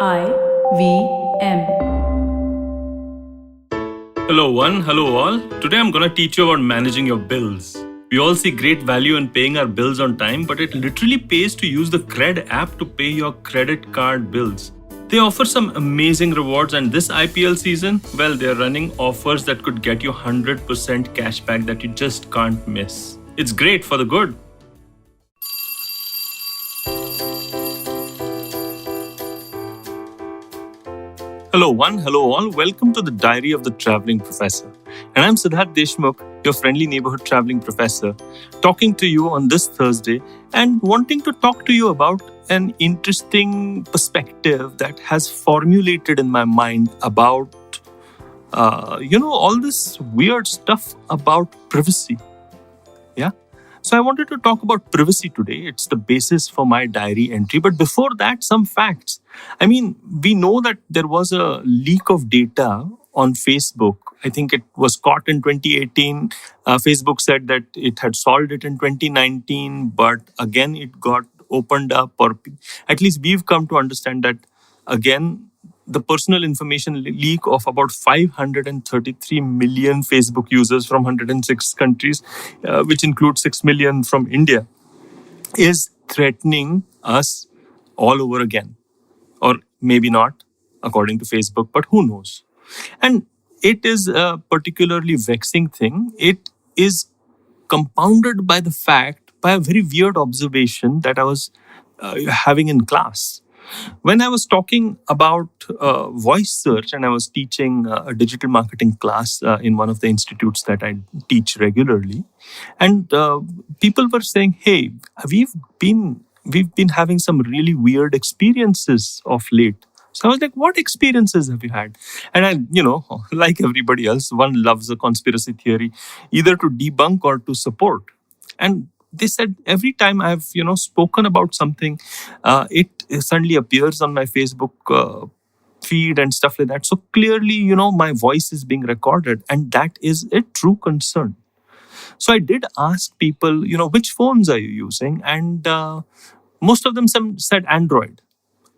I V M. Hello, one. Hello, all. Today I'm going to teach you about managing your bills. We all see great value in paying our bills on time, but it literally pays to use the Cred app to pay your credit card bills. They offer some amazing rewards, and this IPL season, well, they're running offers that could get you 100% cashback that you just can't miss. It's great for the good. Hello, one. Hello, all. Welcome to the Diary of the Traveling Professor. And I'm Siddharth Deshmukh, your friendly neighborhood traveling professor, talking to you on this Thursday and wanting to talk to you about an interesting perspective that has formulated in my mind about, all this weird stuff about privacy. Yeah. So I wanted to talk about privacy today. It's the basis for my diary entry. But before that, some facts. I mean, we know that there was a leak of data on Facebook. I think it was caught in 2018. Facebook said that it had solved it in 2019, but again, it got opened up, or at least we've come to understand that again, the personal information leak of about 533 million Facebook users from 106 countries, which includes 6 million from India, is threatening us all over again. Or maybe not, according to Facebook, but who knows? And it is a particularly vexing thing. It is compounded by the fact, by a very weird observation that I was having in class. When I was talking about voice search, and I was teaching a digital marketing class in one of the institutes that I teach regularly, and people were saying, "Hey, we've been having some really weird experiences of late." So I was like, "What experiences have you had?" And I, like everybody else, one loves a conspiracy theory, either to debunk or to support. And they said every time I've spoken about something, it suddenly appears on my Facebook feed and stuff like that. So clearly, my voice is being recorded, and that is a true concern. So I did ask people, which phones are you using, and most of them said Android.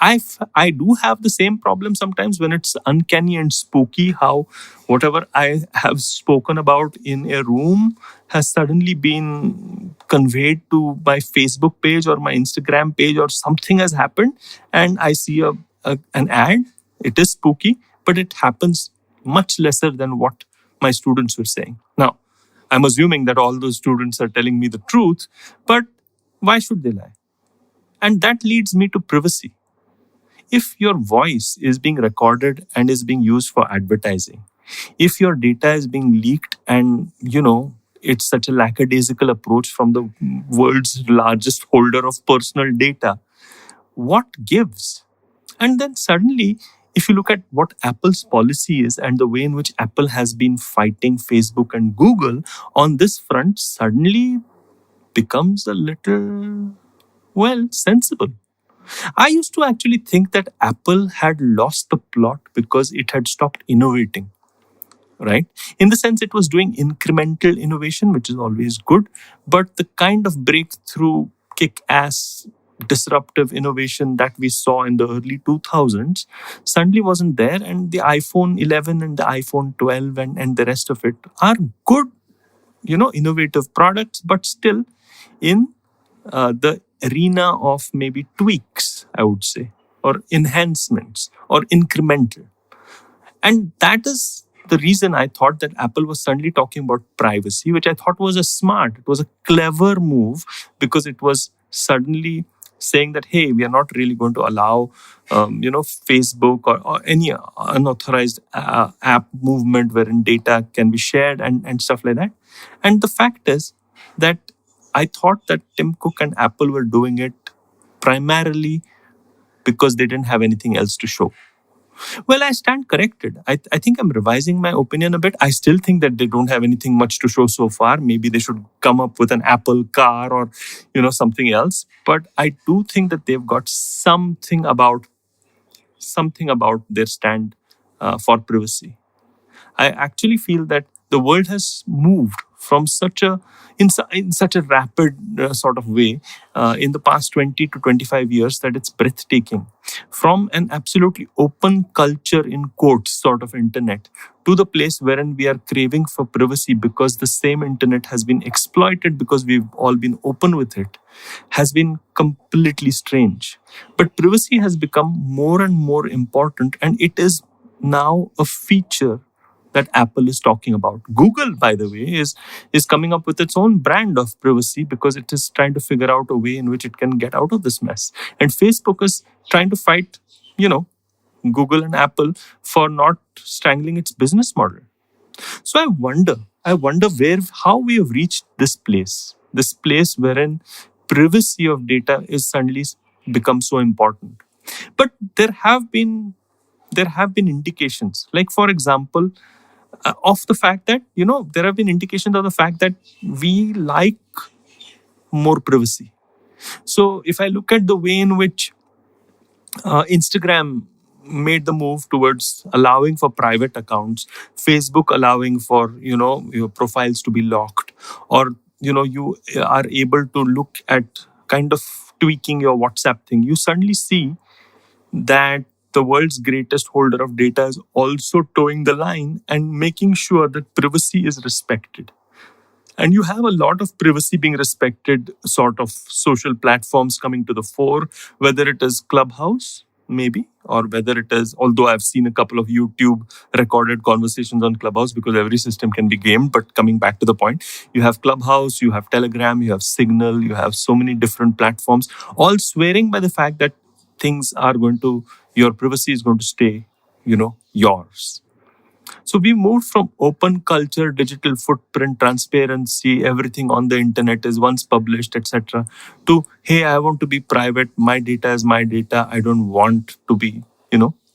I do have the same problem sometimes when it's uncanny and spooky how whatever I have spoken about in a room has suddenly been conveyed to my Facebook page or my Instagram page, or something has happened and I see an ad. It is spooky, but it happens much lesser than what my students were saying. Now, I'm assuming that all those students are telling me the truth, but why should they lie? And that leads me to privacy. If your voice is being recorded and is being used for advertising, if your data is being leaked and, it's such a lackadaisical approach from the world's largest holder of personal data, what gives? And then suddenly, if you look at what Apple's policy is and the way in which Apple has been fighting Facebook and Google on this front, suddenly becomes a little, sensible. I used to actually think that Apple had lost the plot because it had stopped innovating, right? In the sense, it was doing incremental innovation, which is always good, but the kind of breakthrough, kick-ass, disruptive innovation that we saw in the early 2000s suddenly wasn't there. And the iPhone 11 and the iPhone 12 and the rest of it are good, innovative products, but still in the arena of maybe tweaks, I would say, or enhancements or incremental. And that is the reason I thought that Apple was suddenly talking about privacy, which I thought was it was a clever move, because it was suddenly saying that, hey, we are not really going to allow, Facebook or any unauthorized app movement wherein data can be shared and stuff like that. And the fact is that I thought that Tim Cook and Apple were doing it primarily because they didn't have anything else to show. Well, I stand corrected. I think I'm revising my opinion a bit. I still think that they don't have anything much to show so far. Maybe they should come up with an Apple car or, something else. But I do think that they've got something about their stand for privacy. I actually feel that the world has moved from in such a rapid sort of way in the past 20 to 25 years that it's breathtaking. From an absolutely open culture in quotes sort of internet to the place wherein we are craving for privacy because the same internet has been exploited because we've all been open with it, has been completely strange. But privacy has become more and more important, and it is now a feature that Apple is talking about. Google, by the way, is coming up with its own brand of privacy because it is trying to figure out a way in which it can get out of this mess. And Facebook is trying to fight, Google and Apple for not strangling its business model. So I wonder how we have reached this place wherein privacy of data is suddenly become so important. But there have been indications, like for example, of the fact that there have been indications of the fact that we like more privacy. So if I look at the way in which Instagram made the move towards allowing for private accounts, Facebook allowing for your profiles to be locked, or you are able to look at kind of tweaking your WhatsApp thing, you suddenly see that the world's greatest holder of data is also towing the line and making sure that privacy is respected. And you have a lot of privacy being respected sort of social platforms coming to the fore, whether it is Clubhouse, maybe, or whether it is, although I've seen a couple of YouTube recorded conversations on Clubhouse because every system can be gamed. But coming back to the point, you have Clubhouse, you have Telegram, you have Signal, you have so many different platforms, all swearing by the fact that your privacy is going to stay, yours. So we moved from open culture, digital footprint, transparency, everything on the internet is once published, etc., to, hey, I want to be private. My data is my data. I don't want to be,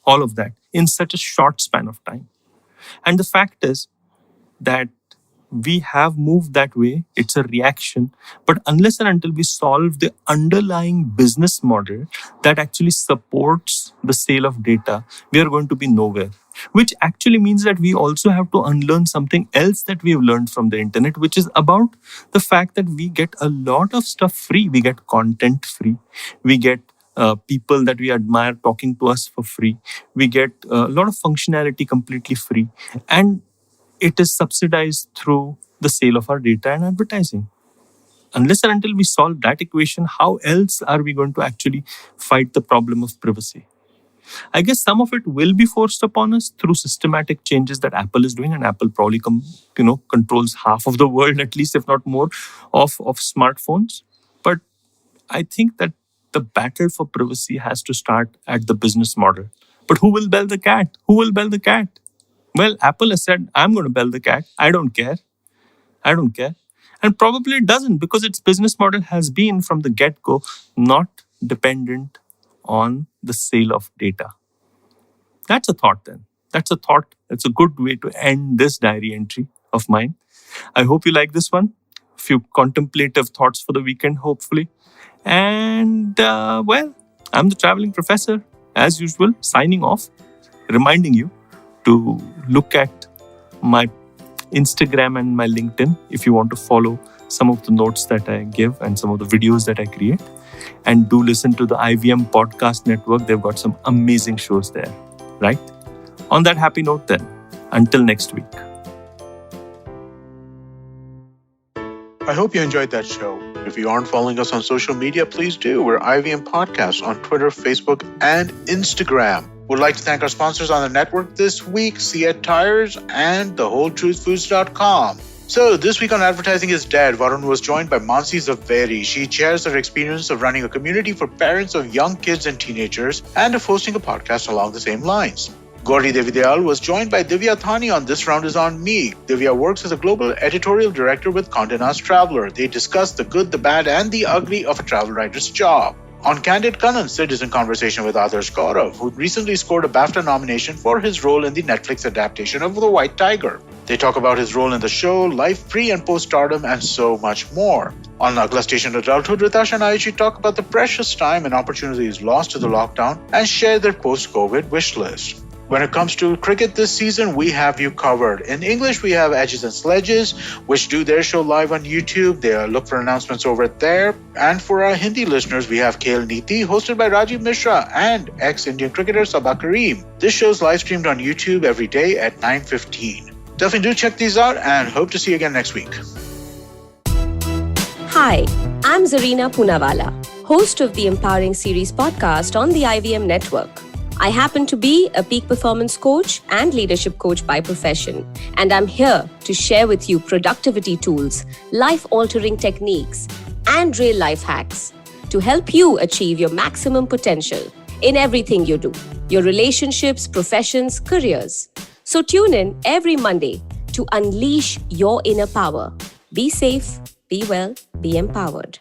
all of that in such a short span of time. And the fact is that we have moved that way. It's a reaction. But unless and until we solve the underlying business model that actually supports the sale of data, we are going to be nowhere. Which actually means that we also have to unlearn something else that we have learned from the internet, which is about the fact that we get a lot of stuff free. We get content free. We get people that we admire talking to us for free. We get a lot of functionality completely free. And it is subsidized through the sale of our data and advertising. Unless and until we solve that equation, how else are we going to actually fight the problem of privacy? I guess some of it will be forced upon us through systematic changes that Apple is doing, and Apple probably controls half of the world, at least if not more, of smartphones. But I think that the battle for privacy has to start at the business model. But who will bell the cat? Who will bell the cat? Well, Apple has said, I'm going to bell the cat. I don't care. And probably it doesn't, because its business model has been from the get-go not dependent on the sale of data. That's a thought then. That's a thought. That's a good way to end this diary entry of mine. I hope you like this one. A few contemplative thoughts for the weekend, hopefully. And, I'm the traveling professor, as usual, signing off, reminding you to look at my Instagram and my LinkedIn if you want to follow some of the notes that I give and some of the videos that I create. And do listen to the IVM Podcast Network. They've got some amazing shows there, right? On that happy note then, until next week. I hope you enjoyed that show. If you aren't following us on social media, please do. We're IVM Podcasts on Twitter, Facebook, and Instagram. We'd like to thank our sponsors on the network this week, Siet Tires and thewholetruthfoods.com. So this week on Advertising is Dead, Varun was joined by Mansi Zaveri. She shares her experience of running a community for parents of young kids and teenagers and of hosting a podcast along the same lines. Gauri Devidayal was joined by Divya Thani on This Round is on Me. Divya works as a global editorial director with Condé Nast Traveler. They discuss the good, the bad, and the ugly of a travel writer's job. On Candid Kanan, Sid is in conversation with Adarsh Gaurav, who recently scored a BAFTA nomination for his role in the Netflix adaptation of The White Tiger. They talk about his role in the show, life pre and post-stardom, and so much more. On Nagla Station Adulthood, Ritash and Ayushi talk about the precious time and opportunities lost to the lockdown and share their post-COVID wish list. When it comes to cricket this season, we have you covered. In English, we have Edges and Sledges, which do their show live on YouTube. They look for announcements over there. And for our Hindi listeners, we have Khel Niti, hosted by Rajiv Mishra and ex-Indian cricketer Sabah Kareem. This show is live streamed on YouTube every day at 9:15. Definitely do check these out and hope to see you again next week. Hi, I'm Zarina Poonawalla, host of the Empowering Series podcast on the IVM network. I happen to be a peak performance coach and leadership coach by profession, and I'm here to share with you productivity tools, life-altering techniques, and real-life hacks to help you achieve your maximum potential in everything you do, your relationships, professions, careers. So tune in every Monday to unleash your inner power. Be safe, be well, be empowered.